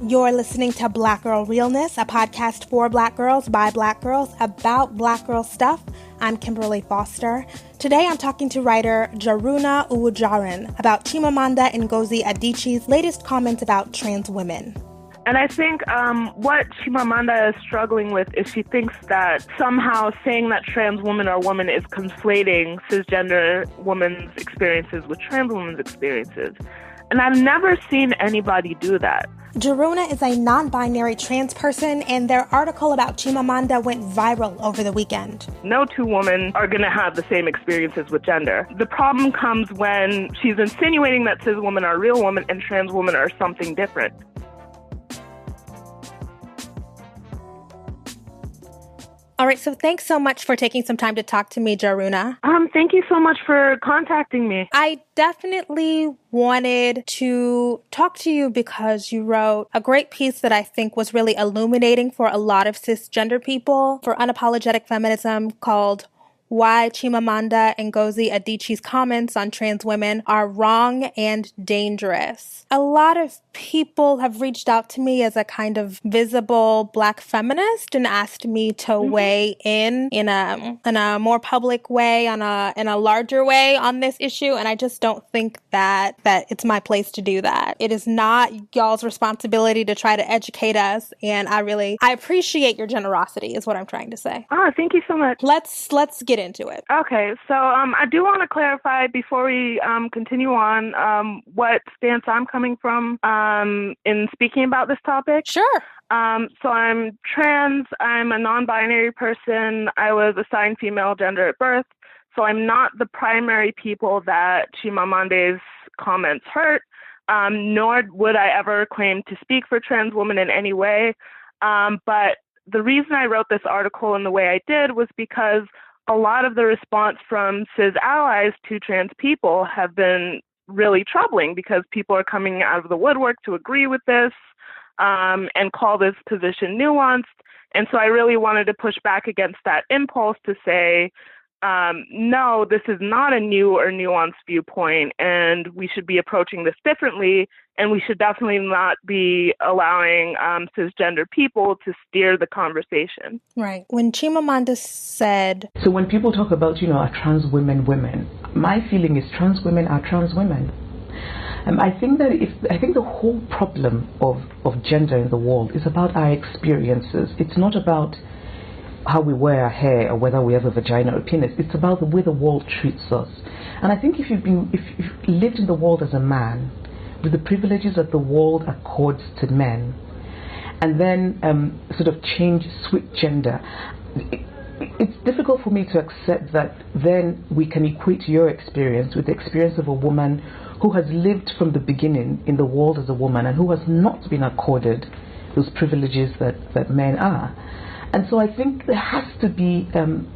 You're listening to Black Girl Realness, a podcast for Black girls by Black girls about Black girl stuff. I'm Kimberly Foster. Today I'm talking to writer Jarune Uwujaren about Chimamanda Ngozi Adichie's latest comments about trans women. And I think what Chimamanda is struggling with is she thinks that somehow saying that trans women are women is conflating cisgender women's experiences with trans women's experiences. And I've never seen anybody do that. Jarune is a non-binary trans person, and their article about Chimamanda went viral over the weekend. No two women are going to have the same experiences with gender. The problem comes when she's insinuating that cis women are real women and trans women are something different. All right, so thanks so much for taking some time to talk to me, Jarune. Thank you so much for contacting me. I definitely wanted to talk to you because you wrote a great piece that I think was really illuminating for a lot of cisgender people for unapologetic feminism called Why Chimamanda Ngozi Adichie's Comments on Trans Women Are Wrong and Dangerous. A lot of people have reached out to me as a kind of visible Black feminist and asked me to weigh in a more public way, in a larger way on this issue, and I just don't think that it's my place to do that. It is not y'all's responsibility to try to educate us, and I appreciate your generosity is what I'm trying to say. Thank you so much. Let's get into it. Okay, so I do want to clarify before we continue on what stance I'm coming from in speaking about this topic. Sure. So I'm trans, I'm a non-binary person, I was assigned female gender at birth, so I'm not the primary people that Chimamanda's comments hurt, nor would I ever claim to speak for trans women in any way. But the reason I wrote this article in the way I did was because a lot of the response from cis allies to trans people have been really troubling because people are coming out of the woodwork to agree with this and call this position nuanced. And so I really wanted to push back against that impulse to say, no, this is not a new or nuanced viewpoint, and we should be approaching this differently, and we should definitely not be allowing cisgender people to steer the conversation. Right. When Chimamanda said... So when people talk about, are trans women women, my feeling is trans women are trans women. I think the whole problem of gender in the world is about our experiences. It's not about how we wear our hair or whether we have a vagina or a penis. It's about the way the world treats us. And I think if you've lived in the world as a man, with the privileges that the world accords to men, and then sort of switch gender, it's difficult for me to accept that then we can equate your experience with the experience of a woman who has lived from the beginning in the world as a woman and who has not been accorded those privileges that men are. And so I think there has to be, and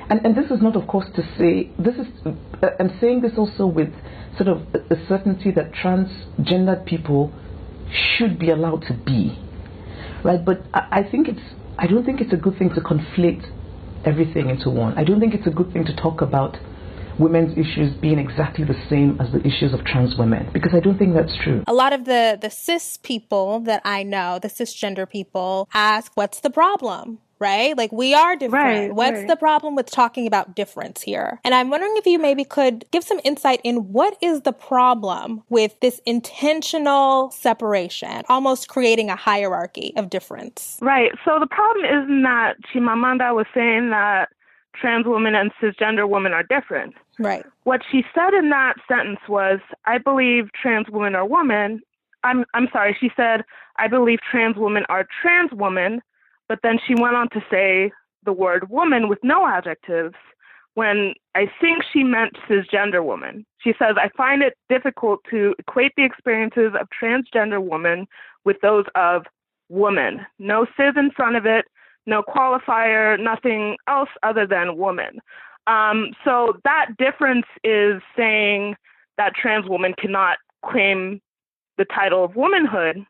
this is not, of course, to say, I'm saying this also with sort of a certainty that transgendered people should be allowed to be, right? But I don't think it's a good thing to conflate everything into one. I don't think it's a good thing to talk about women's issues being exactly the same as the issues of trans women, because I don't think that's true. A lot of the cis people that I know, the cisgender people, ask, what's the problem? Right? Like, we are different. Right, What's the problem with talking about difference here? And I'm wondering if you maybe could give some insight in what is the problem with this intentional separation, almost creating a hierarchy of difference. Right. So the problem isn't that Chimamanda was saying that trans women and cisgender women are different. Right. What she said in that sentence was, I believe trans women are women. I'm sorry. She said, I believe trans women are trans women. But then she went on to say the word woman with no adjectives, when I think she meant cisgender woman. She says, I find it difficult to equate the experiences of transgender women with those of woman. No cis in front of it, no qualifier, nothing else other than woman. So that difference is saying that trans women cannot claim the title of womanhood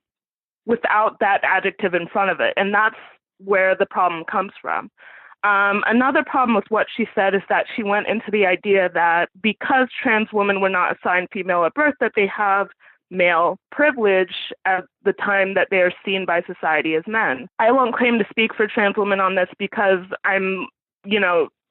without that adjective in front of it. And that's where the problem comes from. Another problem with what she said is that she went into the idea that because trans women were not assigned female at birth, that they have male privilege at the time that they are seen by society as men. I won't claim to speak for trans women on this because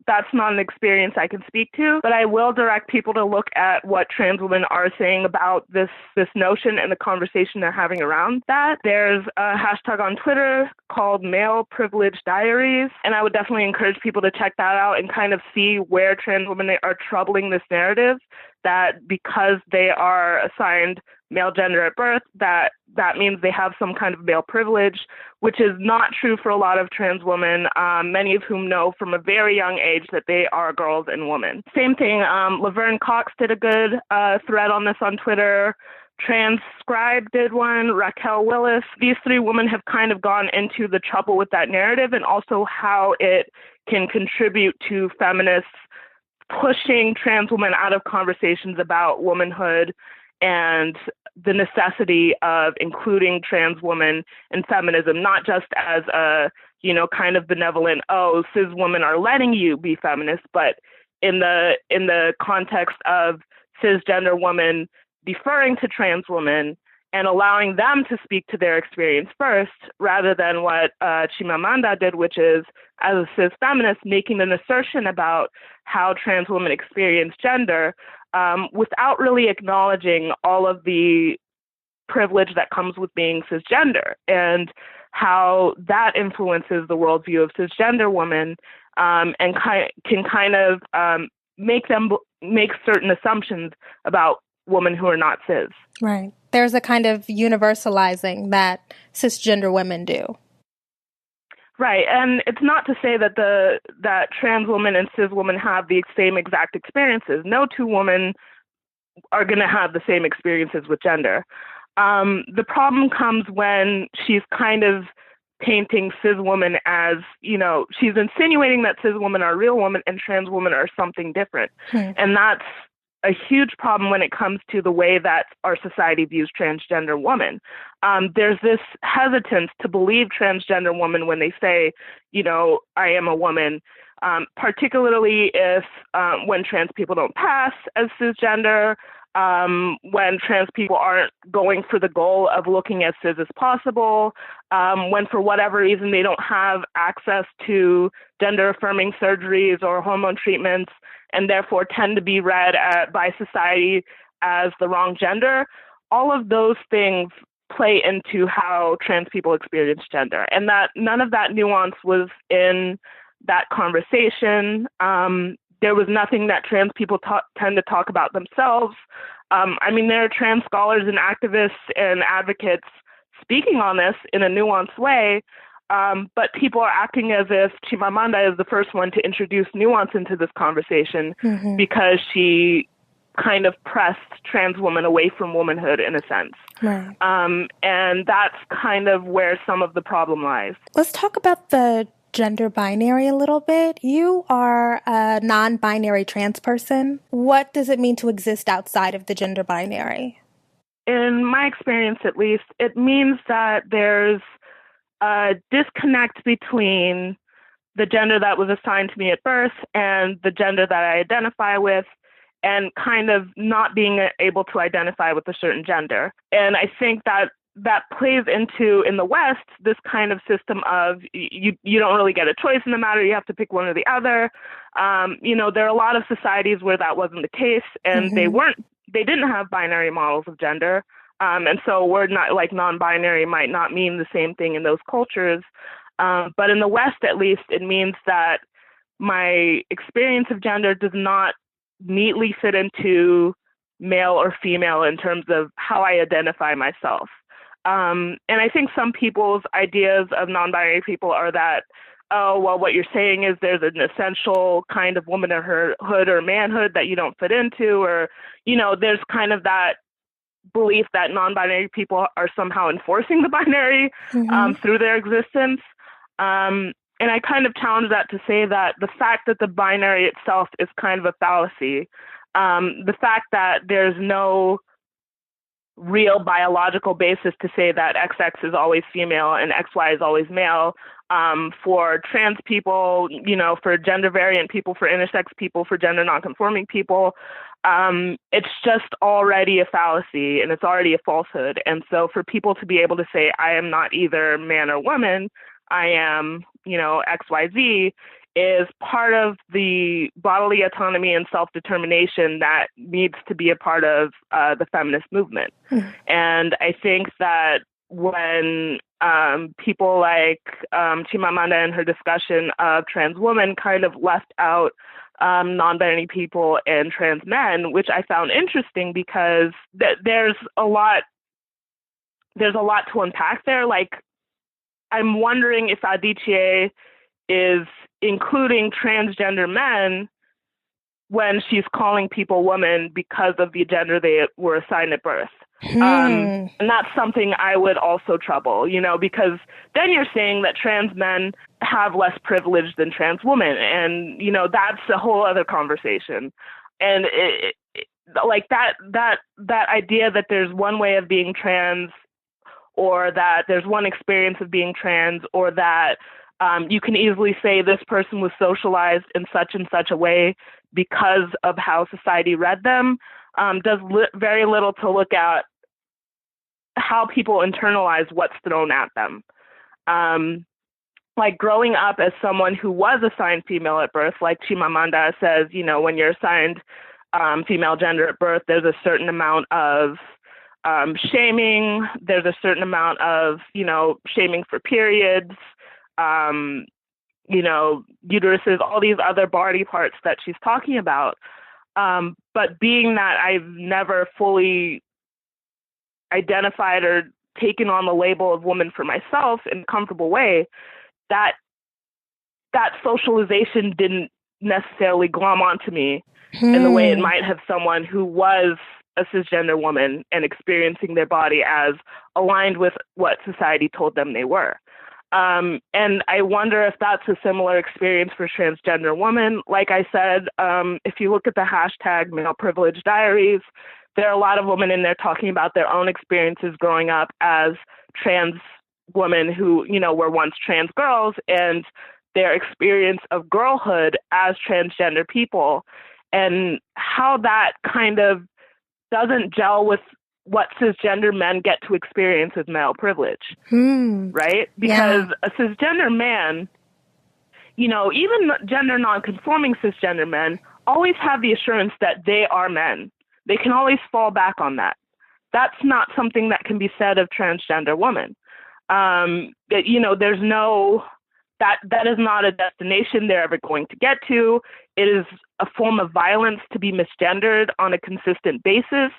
that's not an experience I can speak to, but I will direct people to look at what trans women are saying about this notion and the conversation they're having around that. There's a hashtag on Twitter called Male Privilege Diaries, and I would definitely encourage people to check that out and kind of see where trans women are troubling this narrative that because they are assigned male gender at birth, that means they have some kind of male privilege, which is not true for a lot of trans women, many of whom know from a very young age that they are girls and women. Same thing, Laverne Cox did a good thread on this on Twitter. Transcribe did one, Raquel Willis. These three women have kind of gone into the trouble with that narrative and also how it can contribute to feminists pushing trans women out of conversations about womanhood and the necessity of including trans women in feminism, not just as a, kind of benevolent, cis women are letting you be feminists, but in the context of cisgender women deferring to trans women and allowing them to speak to their experience first, rather than what Chimamanda did, which is, as a cis feminist, making an assertion about how trans women experience gender without really acknowledging all of the privilege that comes with being cisgender and how that influences the worldview of cisgender women and can kind of make them make certain assumptions about women who are not cis. Right. There's a kind of universalizing that cisgender women do. Right, and it's not to say that that trans women and cis women have the same exact experiences. No two women are going to have the same experiences with gender. The problem comes when she's kind of painting cis women as, she's insinuating that cis women are real women and trans women are something different. And that's a huge problem when it comes to the way that our society views transgender women. There's this hesitance to believe transgender women when they say, I am a woman, particularly if when trans people don't pass as cisgender, when trans people aren't going for the goal of looking as cis as possible, when for whatever reason they don't have access to gender-affirming surgeries or hormone treatments, and therefore tend to be read by society as the wrong gender. All of those things play into how trans people experience gender, and that none of that nuance was in that conversation. There was nothing that trans people tend to talk about themselves. There are trans scholars and activists and advocates speaking on this in a nuanced way, but people are acting as if Chimamanda is the first one to introduce nuance into this conversation because she kind of pressed trans women away from womanhood in a sense. Right. And that's kind of where some of the problem lies. Let's talk about the gender binary a little bit. You are a non-binary trans person. What does it mean to exist outside of the gender binary? In my experience, at least, it means that there's a disconnect between the gender that was assigned to me at birth and the gender that I identify with, and kind of not being able to identify with a certain gender. And I think that plays into, in the West, this kind of system of you don't really get a choice in the matter. You have to pick one or the other. There are a lot of societies where that wasn't the case, and they didn't have binary models of gender. And so a word not like non-binary might not mean the same thing in those cultures. But in the West, at least, it means that my experience of gender does not neatly fit into male or female in terms of how I identify myself. And I think some people's ideas of non-binary people are that, what you're saying is there's an essential kind of womanhood or manhood that you don't fit into, or, there's kind of that belief that non-binary people are somehow enforcing the binary through their existence. And I kind of challenge that to say that the fact that the binary itself is kind of a fallacy, the fact that there's no real biological basis to say that XX is always female and XY is always male. For trans people, for gender variant people, for intersex people, for gender nonconforming people, it's just already a fallacy and it's already a falsehood. And so for people to be able to say, I am not either man or woman, I am, XYZ, is part of the bodily autonomy and self-determination that needs to be a part of the feminist movement. And I think that when people like Chimamanda in her discussion of trans women kind of left out non-binary people and trans men, which I found interesting because there's a lot to unpack there. Like, I'm wondering if Adichie is including transgender men when she's calling people women because of the gender they were assigned at birth. And that's something I would also trouble, because then you're saying that trans men have less privilege than trans women. And, that's a whole other conversation. And like that idea that there's one way of being trans, or that there's one experience of being trans, or that you can easily say this person was socialized in such and such a way because of how society read them, does very little to look at how people internalize what's thrown at them. Like growing up as someone who was assigned female at birth, like Chimamanda says, when you're assigned female gender at birth, there's a certain amount of shaming, there's a certain amount of, shaming for periods, uteruses, all these other body parts that she's talking about. But being that I've never fully identified or taken on the label of woman for myself in a comfortable way, that socialization didn't necessarily glom onto me in the way it might have someone who was a cisgender woman and experiencing their body as aligned with what society told them they were. And I wonder if that's a similar experience for transgender women. Like I said, if you look at the hashtag male privilege diaries, there are a lot of women in there talking about their own experiences growing up as trans women who, were once trans girls, and their experience of girlhood as transgender people, and how that kind of doesn't gel with what cisgender men get to experience with male privilege, right? Because a cisgender man, even gender nonconforming cisgender men always have the assurance that they are men. They can always fall back on that. That's not something that can be said of transgender women. There's no, that is not a destination they're ever going to get to. It is a form of violence to be misgendered on a consistent basis.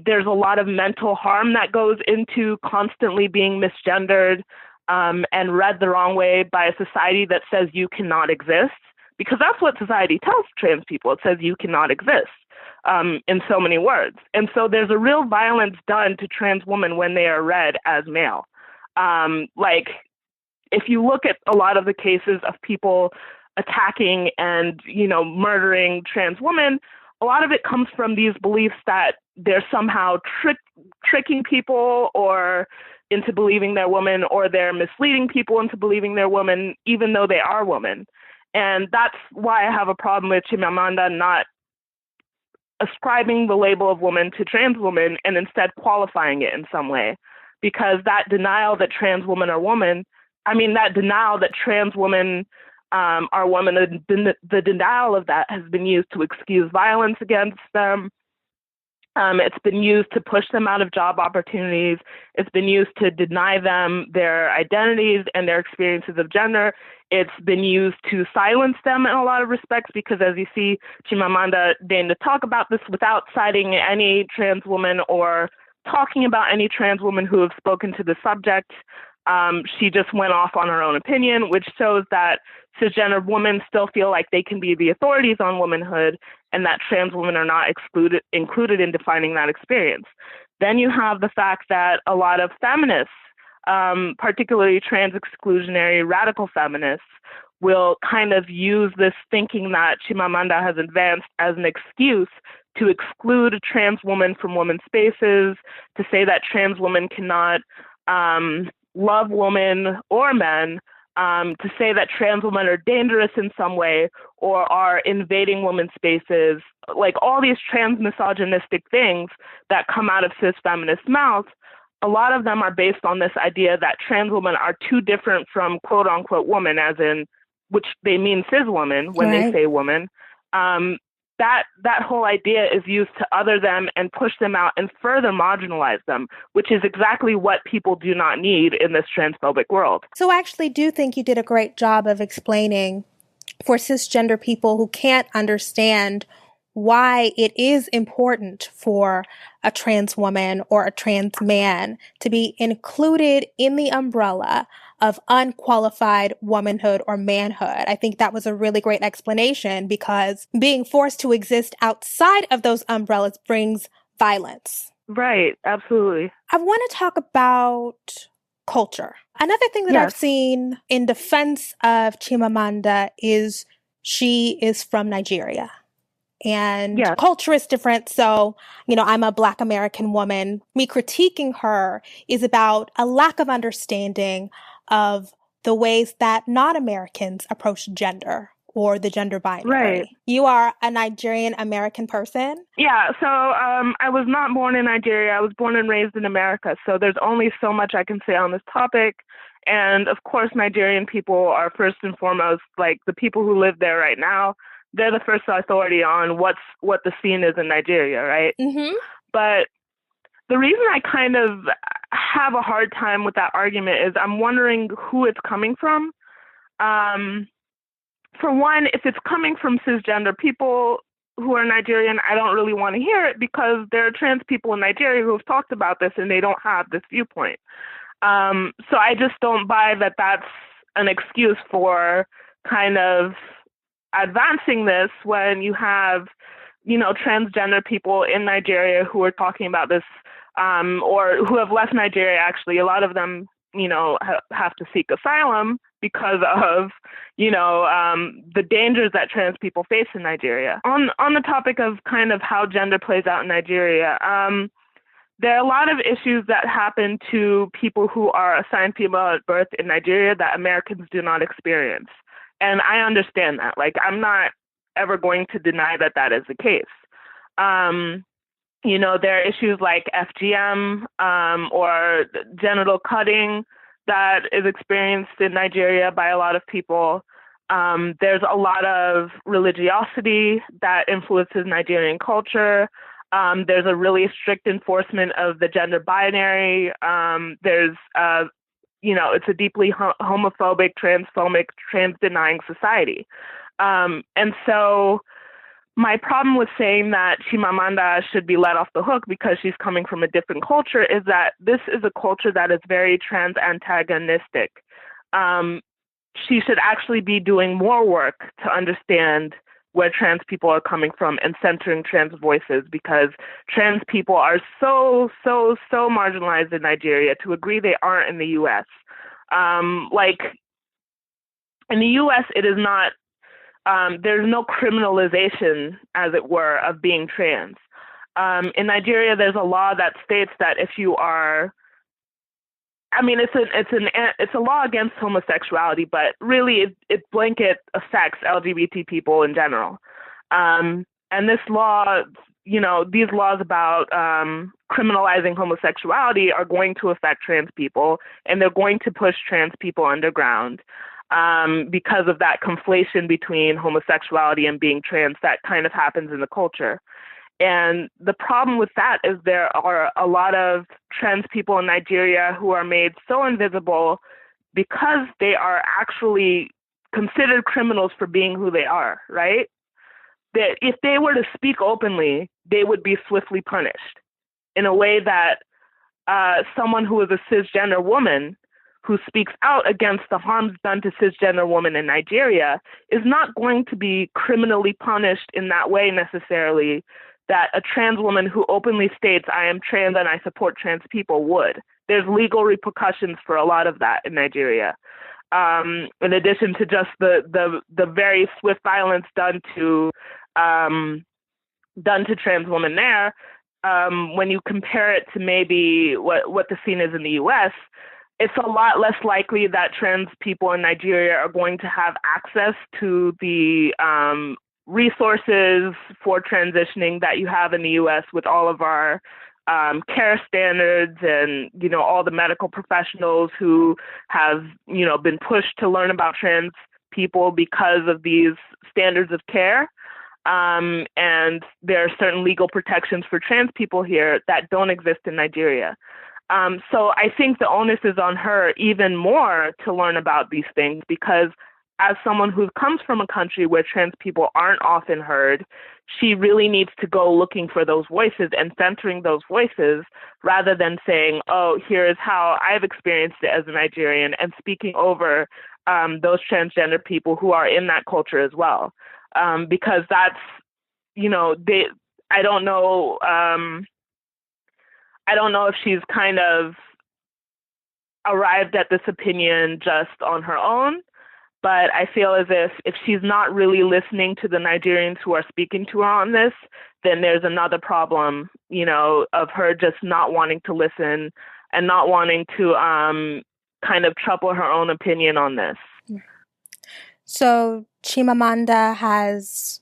There's a lot of mental harm that goes into constantly being misgendered and read the wrong way by a society that says you cannot exist, because that's what society tells trans people. It says you cannot exist in so many words. And so there's a real violence done to trans women when they are read as male. Like, if you look at a lot of the cases of people attacking and, murdering trans women, a lot of it comes from these beliefs that they're somehow tricking people or into believing they're women, or they're misleading people into believing they're women, even though they are women. And that's why I have a problem with Chimamanda not ascribing the label of woman to trans women and instead qualifying it in some way. Because that denial that trans women are women, that denial that trans women are women, the denial of that has been used to excuse violence against them. It's been used to push them out of job opportunities. It's been used to deny them their identities and their experiences of gender. It's been used to silence them in a lot of respects, because as you see, Chimamanda deigned to talk about this without citing any trans woman or talking about any trans women who have spoken to the subject. She just went off on her own opinion, which shows that cisgender women still feel like they can be the authorities on womanhood, and that trans women are not included in defining that experience. Then you have the fact that a lot of feminists, particularly trans exclusionary radical feminists, will kind of use this thinking that Chimamanda has advanced as an excuse to exclude a trans woman from women's spaces, to say that trans women cannot love women or men, to say that trans women are dangerous in some way or are invading women's spaces, like all these trans misogynistic things that come out of cis feminist mouths, a lot of them are based on this idea that trans women are too different from quote unquote woman, as in, which they mean cis woman when they say woman. That whole idea is used to other them and push them out and further marginalize them, which is exactly what people do not need in this transphobic world. So I actually do think you did a great job of explaining for cisgender people who can't understand why it is important for a trans woman or a trans man to be included in the umbrella of unqualified womanhood or manhood. I think that was a really great explanation, because being forced to exist outside of those umbrellas brings violence. Right, absolutely. I want to talk about culture. Another thing that I've seen in defense of Chimamanda is she is from Nigeria. And culture is different. So, I'm a Black American woman. Me critiquing her is about a lack of understanding of the ways that non-Americans approach gender or the gender binary. Right. You are a Nigerian American person? Yeah, so I was not born in Nigeria. I was born and raised in America. So there's only so much I can say on this topic. And of course, Nigerian people are first and foremost, like the people who live there right now, they're the first authority on what the scene is in Nigeria, right? Mm-hmm. But the reason I kind of have a hard time with that argument is I'm wondering who it's coming from. For one, if it's coming from cisgender people who are Nigerian, I don't really want to hear it, because there are trans people in Nigeria who have talked about this and they don't have this viewpoint. So I just don't buy that that's an excuse for kind of advancing this when you have, transgender people in Nigeria who are talking about this, or who have left Nigeria. Actually, a lot of them, have to seek asylum because of, the dangers that trans people face in Nigeria. On the topic of kind of how gender plays out in Nigeria, there are a lot of issues that happen to people who are assigned female at birth in Nigeria that Americans do not experience. And I understand that. Like, I'm not ever going to deny that that is the case. There are issues like FGM or genital cutting that is experienced in Nigeria by a lot of people. There's a lot of religiosity that influences Nigerian culture. There's a really strict enforcement of the gender binary. There's it's a deeply homophobic, transphobic, trans-denying society. And so my problem with saying that Chimamanda should be let off the hook because she's coming from a different culture is that this is a culture that is very trans-antagonistic. She should actually be doing more work to understand where trans people are coming from and centering trans voices, because trans people are so marginalized in Nigeria, to agree they aren't in the U.S. Like, in the U.S., it is not, there's no criminalization, as it were, of being trans. In Nigeria, there's a law that states that if you are, it's a law against homosexuality, but really it blanket affects LGBT people in general. And this law, these laws about criminalizing homosexuality are going to affect trans people, and they're going to push trans people underground because of that conflation between homosexuality and being trans that kind of happens in the culture. And the problem with that is there are a lot of trans people in Nigeria who are made so invisible because they are actually considered criminals for being who they are, right? That if they were to speak openly, they would be swiftly punished in a way that someone who is a cisgender woman who speaks out against the harms done to cisgender women in Nigeria is not going to be criminally punished in that way necessarily that a trans woman who openly states, I am trans and I support trans people would. There's legal repercussions for a lot of that in Nigeria. In addition to just the very swift violence done to done to trans women there, when you compare it to maybe what the scene is in the US, it's a lot less likely that trans people in Nigeria are going to have access to the resources for transitioning that you have in the US with all of our care standards and, all the medical professionals who have, been pushed to learn about trans people because of these standards of care. And there are certain legal protections for trans people here that don't exist in Nigeria. So I think the onus is on her even more to learn about these things, because as someone who comes from a country where trans people aren't often heard, she really needs to go looking for those voices and centering those voices rather than saying, oh, here is how I've experienced it as a Nigerian, and speaking over those transgender people who are in that culture as well. Because that's, I don't know if she's kind of arrived at this opinion just on her own, but I feel as if she's not really listening to the Nigerians who are speaking to her on this, then there's another problem, of her just not wanting to listen and not wanting to kind of trouble her own opinion on this. So Chimamanda has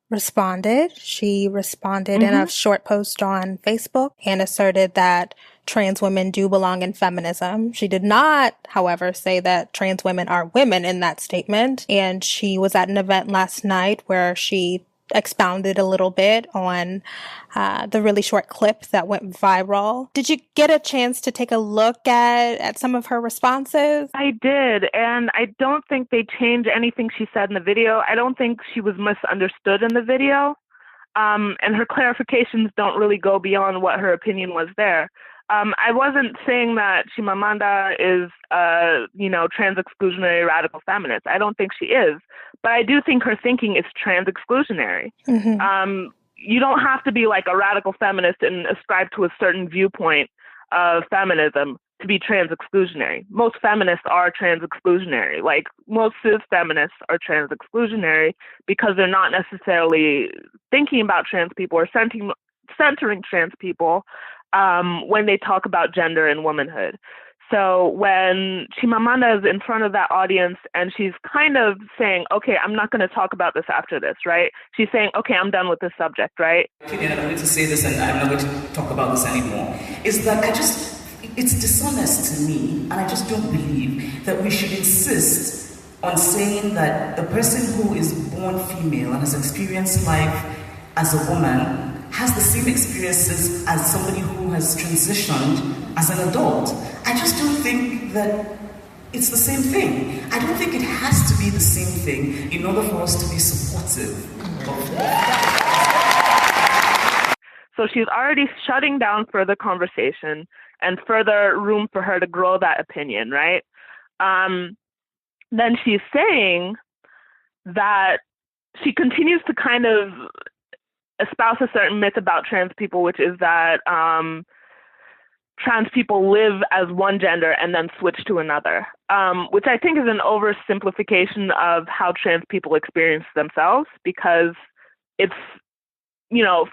responded. She responded in a short post on Facebook and asserted that trans women do belong in feminism. She did not, however, say that trans women are women in that statement. And she was at an event last night where she expounded a little bit on the really short clip that went viral. Did you get a chance to take a look at some of her responses? I did, and I don't think they changed anything she said in the video. I don't think she was misunderstood in the video, and her clarifications don't really go beyond what her opinion was there. I wasn't saying that Chimamanda is, trans exclusionary radical feminist. I don't think she is, but I do think her thinking is trans exclusionary. You don't have to be like a radical feminist and ascribe to a certain viewpoint of feminism to be trans exclusionary. Most feminists are trans exclusionary. Like most cis feminists are trans exclusionary because they're not necessarily thinking about trans people or centering trans people when they talk about gender and womanhood. So when Chimamanda is in front of that audience and she's kind of saying, okay, I'm not going to talk about this after this, right? She's saying, okay, I'm done with this subject, right? Okay, I'm going to say this and I'm not going to talk about this anymore. Is that it's dishonest to me, and I just don't believe that we should insist on saying that the person who is born female and has experienced life as a woman has the same experiences as somebody who has transitioned as an adult. I just don't think that it's the same thing. I don't think it has to be the same thing in order for us to be supportive of that. So she's already shutting down further conversation and further room for her to grow that opinion, right? Then she's saying that she continues to kind of espouse a certain myth about trans people, which is that trans people live as one gender and then switch to another, which I think is an oversimplification of how trans people experience themselves, because it's,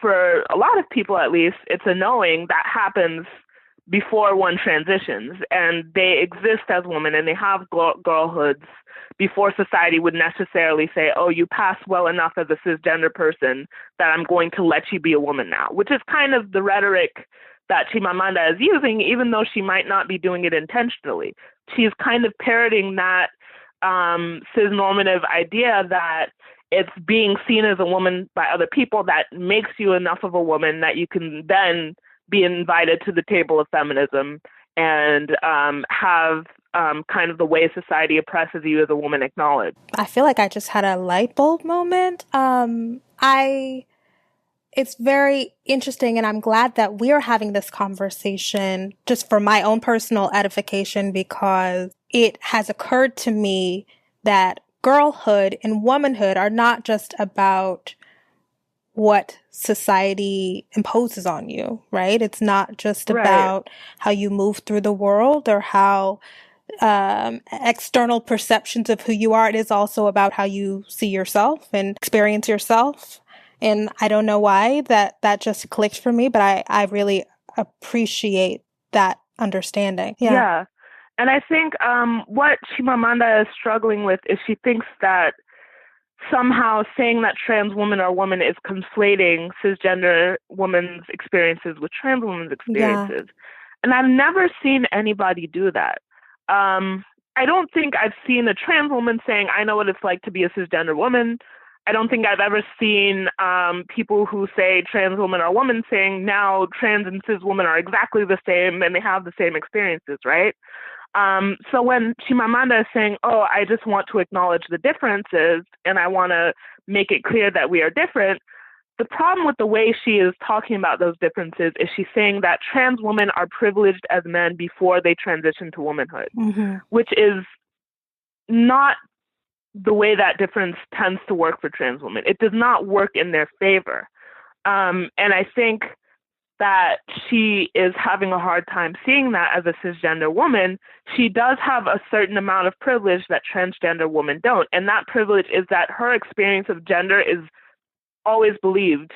for a lot of people at least, it's a knowing that happens before one transitions, and they exist as women and they have girlhoods before society would necessarily say, oh, you pass well enough as a cisgender person that I'm going to let you be a woman now, which is kind of the rhetoric that Chimamanda is using, even though she might not be doing it intentionally. She's kind of parroting that cisnormative idea that it's being seen as a woman by other people that makes you enough of a woman that you can then be invited to the table of feminism and have kind of the way society oppresses you as a woman acknowledged. I feel like I just had a light bulb moment. It's very interesting, and I'm glad that we're having this conversation just for my own personal edification, because it has occurred to me that girlhood and womanhood are not just about what society imposes on you, right? It's not just about how you move through the world or how external perceptions of who you are. It is also about how you see yourself and experience yourself. And I don't know why that just clicked for me, but I really appreciate that understanding. Yeah. And I think what Chimamanda is struggling with is she thinks that somehow saying that trans women are women is conflating cisgender women's experiences with trans women's experiences. And I've never seen anybody do that. I don't think I've seen a trans woman saying, I know what it's like to be a cisgender woman. I don't think I've ever seen people who say trans women are women saying now trans and cis women are exactly the same and they have the same experiences, right? So when Chimamanda is saying, oh, I just want to acknowledge the differences and I want to make it clear that we are different, the problem with the way she is talking about those differences is she's saying that trans women are privileged as men before they transition to womanhood, which is not the way that difference tends to work for trans women. It does not work in their favor. And I think that she is having a hard time seeing that as a cisgender woman. She does have a certain amount of privilege that transgender women don't. And that privilege is that her experience of gender is always believed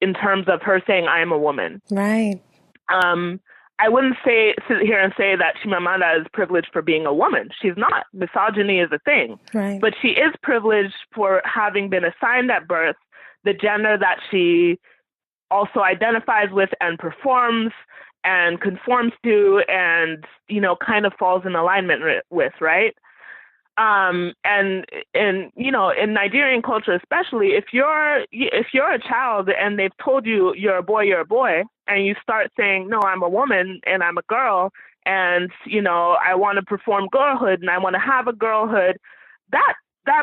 in terms of her saying, I am a woman. Right. I wouldn't sit here and say that Chimamanda is privileged for being a woman. She's not. Misogyny is a thing. Right. But she is privileged for having been assigned at birth the gender that she also identifies with and performs and conforms to and, you know, kind of falls in alignment with, right? And you know, in Nigerian culture especially, if you're a child and they've told you you're a boy, and you start saying, no, I'm a woman and I'm a girl, and you know, I want to perform girlhood and I want to have a girlhood, that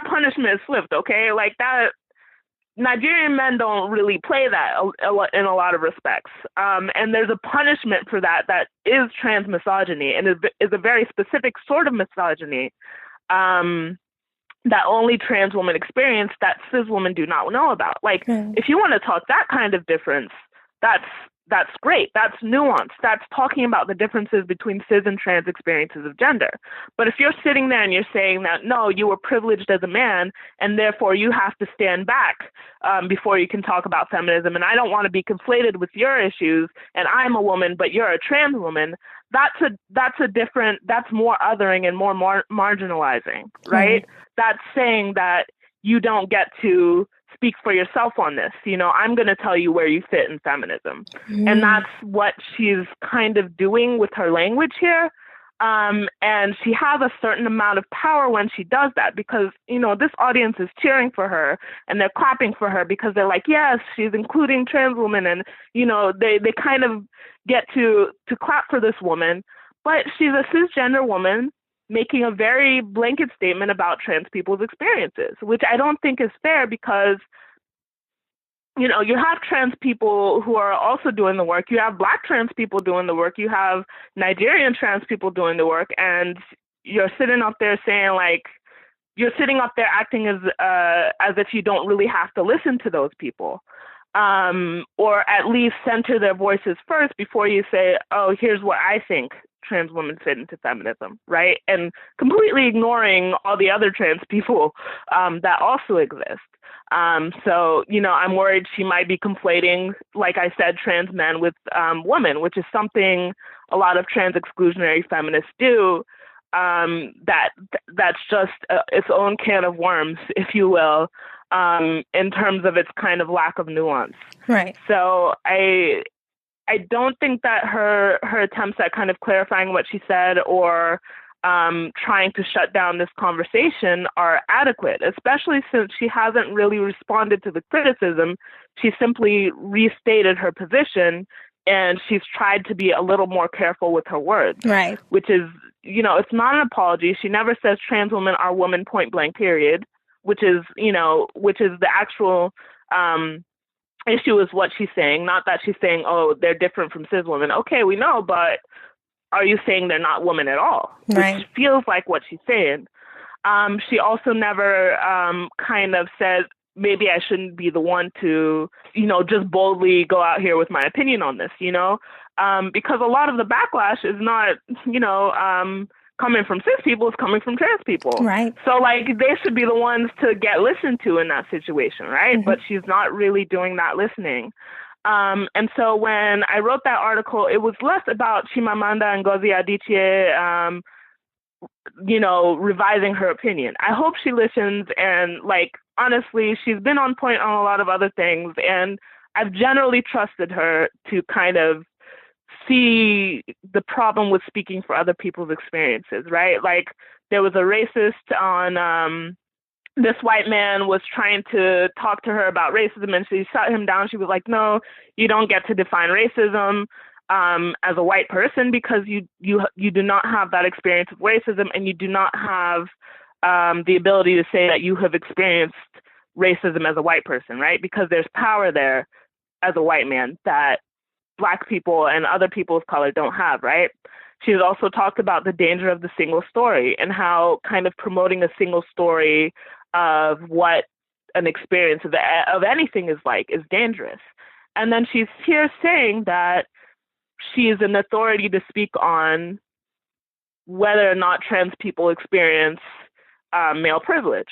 punishment is swift, okay? Like that, Nigerian men don't really play that in a lot of respects. And there's a punishment for that is trans misogyny and is a very specific sort of misogyny that only trans women experience that cis women do not know about. Like, if you want to talk that kind of difference, that's great. That's nuance. That's talking about the differences between cis and trans experiences of gender. But if you're sitting there and you're saying that, no, you were privileged as a man, and therefore you have to stand back before you can talk about feminism, and I don't want to be conflated with your issues, and I'm a woman, but you're a trans woman, that's more othering and more marginalizing, right? That's saying that you don't get to speak for yourself on this. You know, I'm going to tell you where you fit in feminism. And that's what she's kind of doing with her language here. And she has a certain amount of power when she does that because, you know, this audience is cheering for her and they're clapping for her because they're like, yes, she's including trans women. And, you know, they kind of get to clap for this woman. But she's a cisgender woman making a very blanket statement about trans people's experiences, which I don't think is fair because, you know, you have trans people who are also doing the work. You have Black trans people doing the work. You have Nigerian trans people doing the work. And you're sitting up there saying, like, you're sitting up there acting as if you don't really have to listen to those people. Or at least center their voices first before you say, oh, here's what I think trans women fit into feminism, right? And completely ignoring all the other trans people that also exist. So, you know, I'm worried she might be conflating, like I said, trans men with women, which is something a lot of trans exclusionary feminists do. That's just its own can of worms, if you will, in terms of its kind of lack of nuance. Right. So I don't think that her attempts at kind of clarifying what she said or trying to shut down this conversation are adequate, especially since she hasn't really responded to the criticism. She simply restated her position and she's tried to be a little more careful with her words. Right. Which is, you know, it's not an apology. She never says trans women are women point blank period, which is the actual issue is what she's saying, not that she's saying, oh, they're different from cis women. Okay, we know, but are you saying they're not women at all? Right. Which feels like what she's saying. She also never kind of said, maybe I shouldn't be the one to, you know, just boldly go out here with my opinion on this, you know, because a lot of the backlash is not, you know, coming from cis people is coming from trans people. Right. So like they should be the ones to get listened to in that situation, right? But she's not really doing that listening. And so when I wrote that article, it was less about Chimamanda Ngozi Adichie, revising her opinion. I hope she listens, and like, honestly, she's been on point on a lot of other things, and I've generally trusted her to kind of see the problem with speaking for other people's experiences, right? Like there was a racist on, this white man was trying to talk to her about racism, and she shut him down. She was like, no, you don't get to define racism as a white person because you do not have that experience of racism, and you do not have the ability to say that you have experienced racism as a white person, right? Because there's power there as a white man that Black people and other people of color don't have, right? She's also talked about the danger of the single story and how kind of promoting a single story of what an experience of anything is like is dangerous. And then she's here saying that she is an authority to speak on whether or not trans people experience male privilege,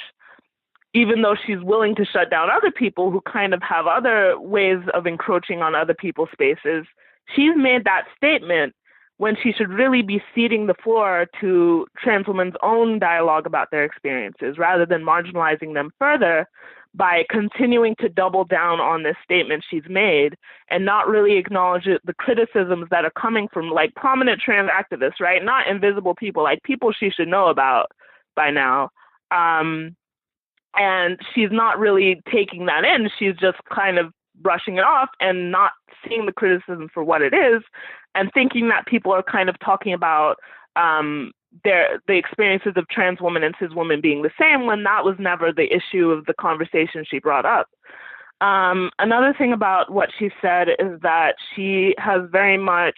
even though she's willing to shut down other people who kind of have other ways of encroaching on other people's spaces. She's made that statement when she should really be ceding the floor to trans women's own dialogue about their experiences rather than marginalizing them further by continuing to double down on this statement she's made and not really acknowledge the criticisms that are coming from like prominent trans activists, right? Not invisible people, like people she should know about by now. And she's not really taking that in. She's just kind of brushing it off and not seeing the criticism for what it is and thinking that people are kind of talking about the experiences of trans women and cis women being the same when that was never the issue of the conversation she brought up. Another thing about what she said is that she has very much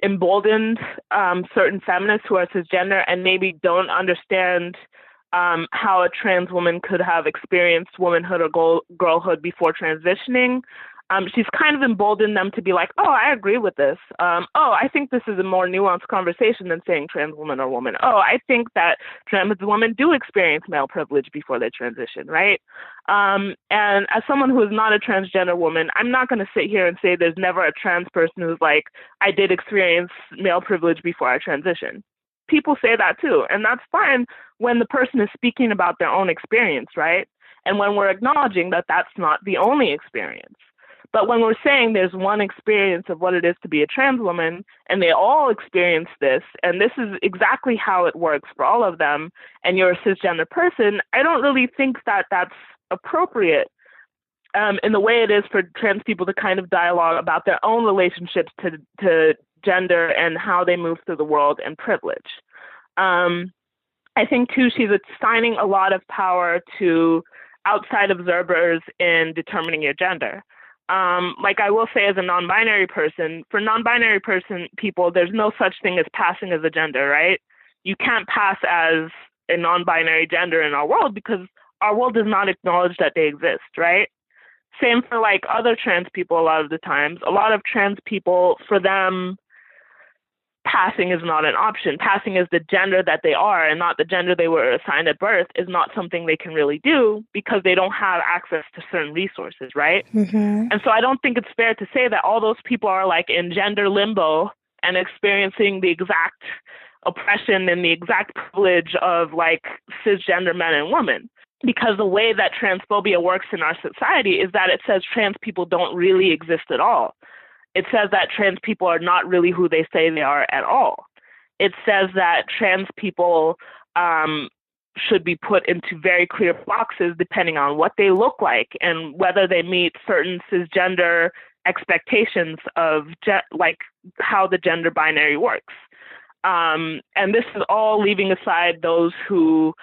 emboldened certain feminists who are cisgender and maybe don't understand how a trans woman could have experienced womanhood or girlhood before transitioning. She's kind of emboldened them to be like, oh, I agree with this. I think this is a more nuanced conversation than saying trans woman or woman. Oh, I think that trans women do experience male privilege before they transition, right? And as someone who is not a transgender woman, I'm not going to sit here and say there's never a trans person who's like, I did experience male privilege before I transitioned. People say that too, and that's fine when the person is speaking about their own experience, right? And when we're acknowledging that that's not the only experience. But when we're saying there's one experience of what it is to be a trans woman, and they all experience this, and this is exactly how it works for all of them, and you're a cisgender person, I don't really think that that's appropriate in the way it is for trans people to kind of dialogue about their own relationships to gender and how they move through the world and privilege. I think, too, she's assigning a lot of power to outside observers in determining your gender. Like I will say as a non-binary person, for non-binary people, there's no such thing as passing as a gender, right? You can't pass as a non-binary gender in our world because our world does not acknowledge that they exist, right? Same for like other trans people a lot of the times. A lot of trans people, for them, passing is not an option. Passing is the gender that they are and not the gender they were assigned at birth is not something they can really do because they don't have access to certain resources, right? Mm-hmm. And so I don't think it's fair to say that all those people are like in gender limbo and experiencing the exact oppression and the exact privilege of like cisgender men and women. Because the way that transphobia works in our society is that it says trans people don't really exist at all. It says that trans people are not really who they say they are at all. It says that trans people should be put into very clear boxes depending on what they look like and whether they meet certain cisgender expectations of like how the gender binary works. And this is all leaving aside those who,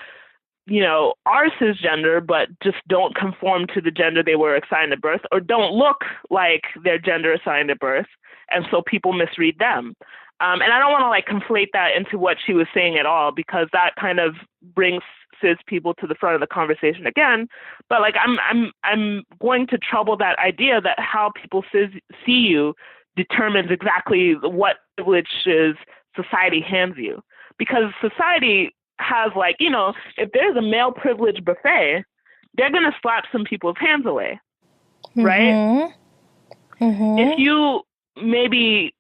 you know, are cisgender, but just don't conform to the gender they were assigned at birth or don't look like their gender assigned at birth. And so people misread them. And I don't want to like conflate that into what she was saying at all, because that kind of brings cis people to the front of the conversation again. But like, I'm going to trouble that idea that how people see you determines exactly what privileges society hands you. Because society has, like, you know, if there's a male privilege buffet, they're going to slap some people's hands away, right? If you maybe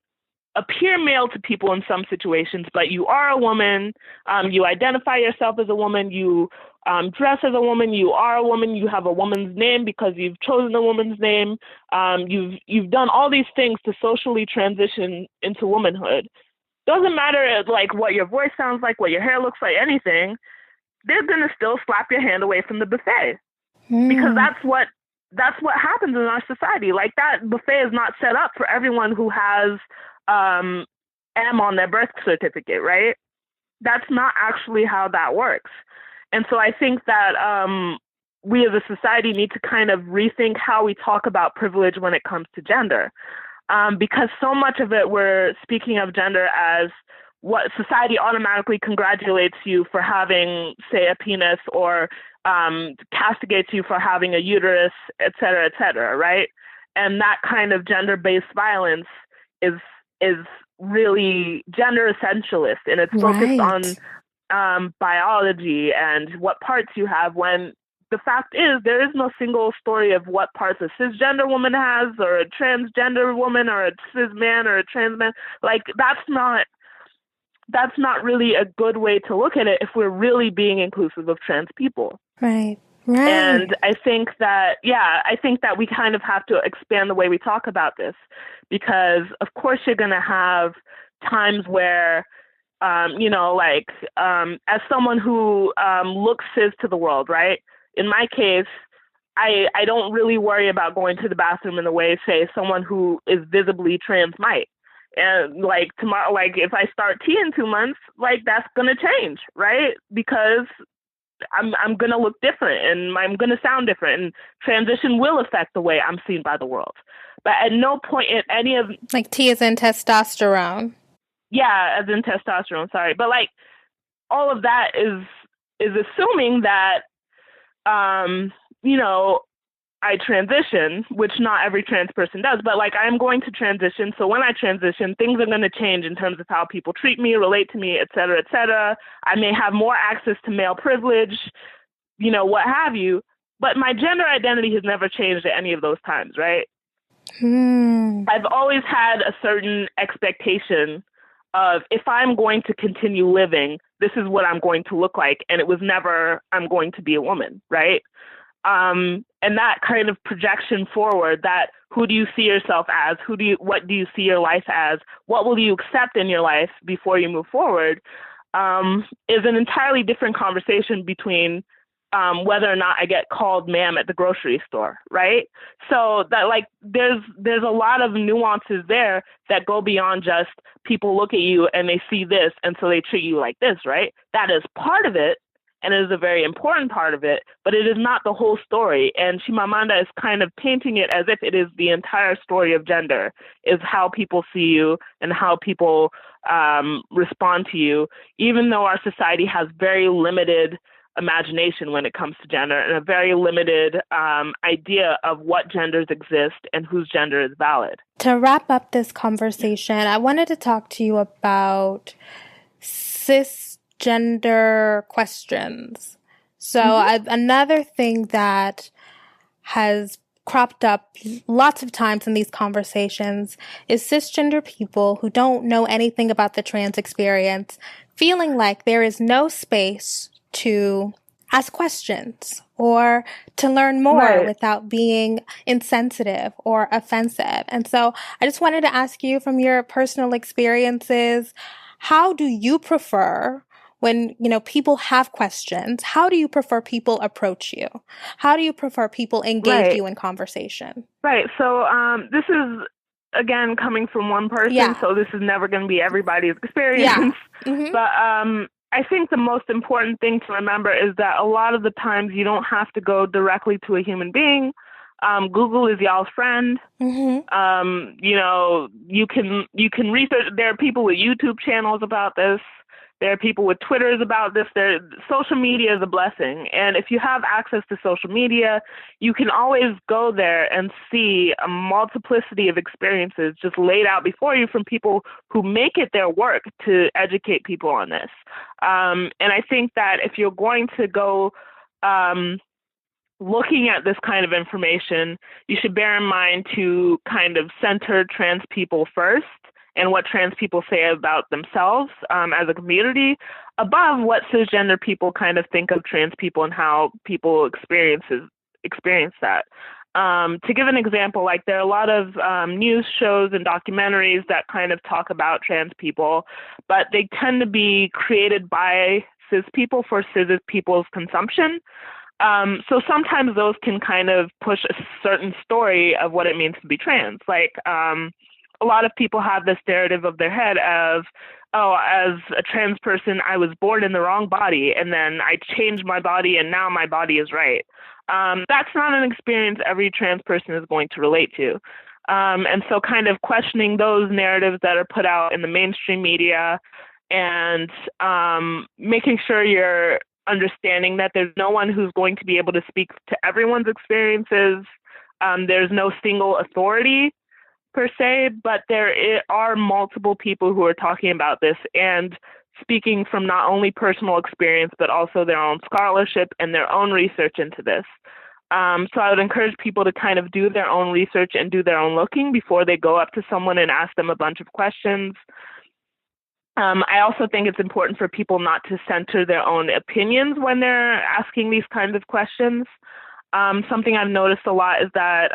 appear male to people in some situations, but you are a woman, you identify yourself as a woman, you dress as a woman, you are a woman, you have a woman's name because you've chosen a woman's name, you've done all these things to socially transition into womanhood. Doesn't matter like what your voice sounds like, what your hair looks like, anything, they're gonna still slap your hand away from the buffet. Because that's what happens in our society. Like, that buffet is not set up for everyone who has M on their birth certificate, right? That's not actually how that works. And so I think that we as a society need to kind of rethink how we talk about privilege when it comes to gender. Because so much of it, we're speaking of gender as what society automatically congratulates you for having, say, a penis, or castigates you for having a uterus, et cetera, right? And that kind of gender-based violence is really gender essentialist, and it's focused on biology and what parts you have, when the fact is there is no single story of what parts a cisgender woman has, or a transgender woman, or a cis man, or a trans man. Like, that's not really a good way to look at it if we're really being inclusive of trans people. Right. And I think that we kind of have to expand the way we talk about this, because of course you're going to have times where, as someone who looks cis to the world, right? In my case, I don't really worry about going to the bathroom in the way, say, someone who is visibly trans might. And like tomorrow, like if I start tea in 2 months, like that's gonna change, right? Because I'm gonna look different, and I'm gonna sound different, and transition will affect the way I'm seen by the world. But at no point in any of, like, T is in testosterone. Yeah, as in testosterone. Sorry, but like all of that is assuming that I transition, which not every trans person does, but like I'm going to transition. So when I transition, things are going to change in terms of how people treat me, relate to me, et cetera, et cetera. I may have more access to male privilege, what have you. But my gender identity has never changed at any of those times, right? I've always had a certain expectation of, if I'm going to continue living, this is what I'm going to look like. And it was never, I'm going to be a woman, right? And that kind of projection forward, that who do you see yourself as? What do you see your life as? What will you accept in your life before you move forward? Is an entirely different conversation between whether or not I get called ma'am at the grocery store, right? So that, like, there's a lot of nuances there that go beyond just people look at you and they see this and so they treat you like this, right? That is part of it, and it is a very important part of it, but it is not the whole story. And Chimamanda is kind of painting it as if it is the entire story of gender, is how people see you and how people respond to you, even though our society has very limited imagination when it comes to gender, and a very limited idea of what genders exist and whose gender is valid. To wrap up this conversation, I wanted to talk to you about cisgender questions. So another thing that has cropped up lots of times in these conversations is cisgender people who don't know anything about the trans experience feeling like there is no space to ask questions or to learn more without being insensitive or offensive. And so I just wanted to ask you, from your personal experiences, how do you prefer when, people have questions? How do you prefer people approach you? How do you prefer people engage you in conversation? Right. So this is, again, coming from one person, so this is never going to be everybody's experience. But I think the most important thing to remember is that a lot of the times you don't have to go directly to a human being. Google is y'all's friend. You can research. There are people with YouTube channels about this. There are people with Twitters about this. Social media is a blessing. And if you have access to social media, you can always go there and see a multiplicity of experiences just laid out before you from people who make it their work to educate people on this. And I think that if you're going to go looking at this kind of information, you should bear in mind to kind of center trans people first and what trans people say about themselves as a community above what cisgender people kind of think of trans people and how people experience that. To give an example, like there are a lot of news shows and documentaries that kind of talk about trans people, but they tend to be created by cis people for cis people's consumption. So sometimes those can kind of push a certain story of what it means to be trans. Like a lot of people have this narrative of their head of, oh, as a trans person, I was born in the wrong body and then I changed my body and now my body is right. That's not an experience every trans person is going to relate to. And so kind of questioning those narratives that are put out in the mainstream media and making sure you're understanding that there's no one who's going to be able to speak to everyone's experiences. There's no single authority per se, but there are multiple people who are talking about this and speaking from not only personal experience, but also their own scholarship and their own research into this. So I would encourage people to kind of do their own research and do their own looking before they go up to someone and ask them a bunch of questions. I also think it's important for people not to center their own opinions when they're asking these kinds of questions. Something I've noticed a lot is that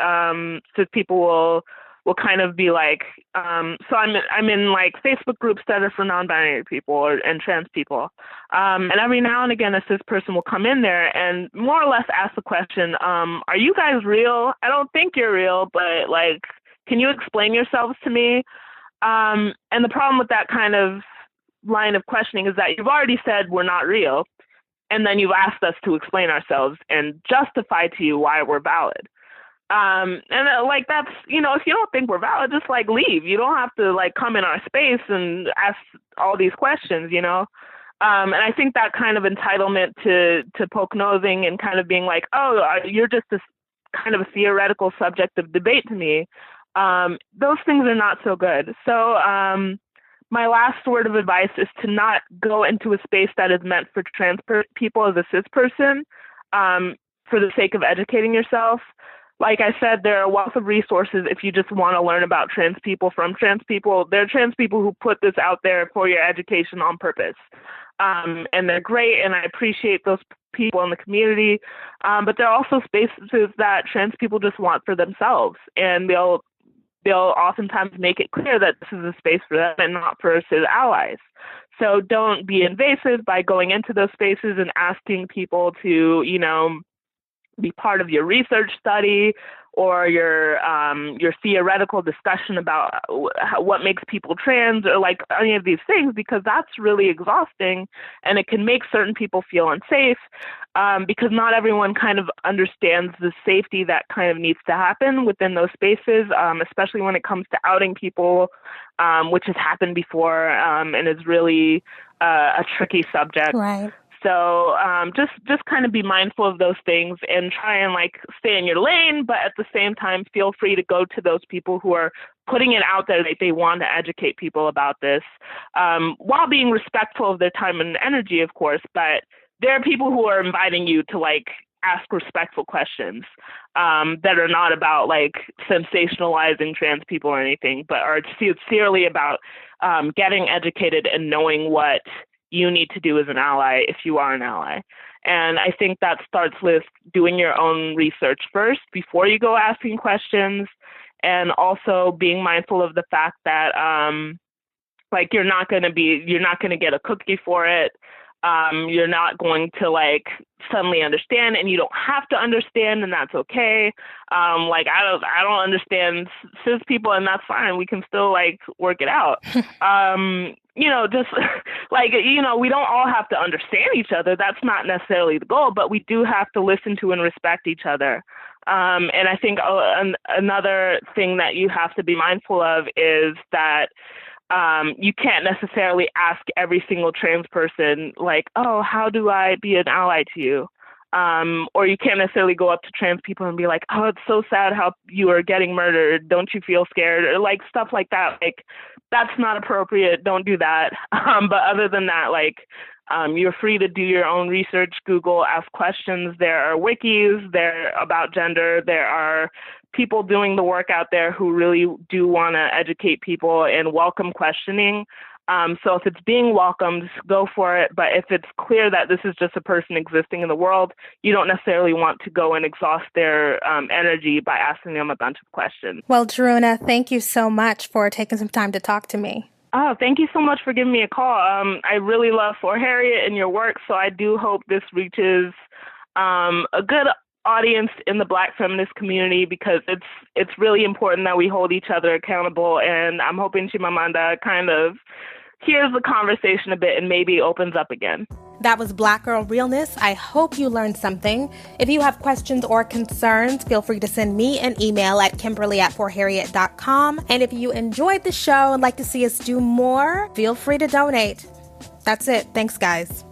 cis people will kind of be like, so I'm in like Facebook groups that are for non-binary people and trans people. And every now and again, a cis person will come in there and more or less ask the question, are you guys real? I don't think you're real, but like, can you explain yourselves to me? And the problem with that kind of line of questioning is that you've already said we're not real, and then you've asked us to explain ourselves and justify to you why we're valid. And like that's, you know, if you don't think we're valid, just like leave. You don't have to like come in our space and ask all these questions, you know. And I think that kind of entitlement to poke nosing and kind of being like, oh, you're just this kind of a theoretical subject of debate to me. Those things are not so good. So my last word of advice is to not go into a space that is meant for trans people as a cis person for the sake of educating yourself. Like I said, there are a wealth of resources if you just want to learn about trans people from trans people. There are trans people who put this out there for your education on purpose. And they're great, and I appreciate those people in the community. But there are also spaces that trans people just want for themselves, and they'll oftentimes make it clear that this is a space for them and not for cis allies. So don't be invasive by going into those spaces and asking people to, you know, be part of your research study or your theoretical discussion about what makes people trans or like any of these things, because that's really exhausting and it can make certain people feel unsafe because not everyone kind of understands the safety that kind of needs to happen within those spaces, especially when it comes to outing people, which has happened before and is really a tricky subject. Right. So just kind of be mindful of those things and try and like stay in your lane, but at the same time, feel free to go to those people who are putting it out there that they want to educate people about this while being respectful of their time and energy, of course. But there are people who are inviting you to like ask respectful questions that are not about like sensationalizing trans people or anything, but are sincerely about getting educated and knowing what you need to do as an ally if you are an ally. And I think that starts with doing your own research first before you go asking questions, and also being mindful of the fact that like you're not going to get a cookie for it. You're not going to like suddenly understand, and you don't have to understand, and that's okay. Like I don't understand cis people, and that's fine. We can still like work it out. You know, just like, you know, we don't all have to understand each other. That's not necessarily the goal, but we do have to listen to and respect each other. And I think another thing that you have to be mindful of is that you can't necessarily ask every single trans person, like, oh, how do I be an ally to you? Or you can't necessarily go up to trans people and be like, oh, it's so sad how you are getting murdered. Don't you feel scared? Or like stuff like that. Like, that's not appropriate. Don't do that. But other than that, like, you're free to do your own research, Google, ask questions. There are wikis there about gender. There are people doing the work out there who really do want to educate people and welcome questioning. So if it's being welcomed, go for it. But if it's clear that this is just a person existing in the world, you don't necessarily want to go and exhaust their energy by asking them a bunch of questions. Well, Jarune, thank you so much for taking some time to talk to me. Oh, thank you so much for giving me a call. I really love For Harriet and your work, so I do hope this reaches a good audience in the Black feminist community, because it's really important that we hold each other accountable. And I'm hoping Chimamanda kind of hears the conversation a bit and maybe opens up again. That was Black Girl Realness. I hope you learned something. If you have questions or concerns, feel free to send me an email at kimberly@forharriet.com. And if you enjoyed the show and like to see us do more, feel free to donate. That's it. Thanks, guys.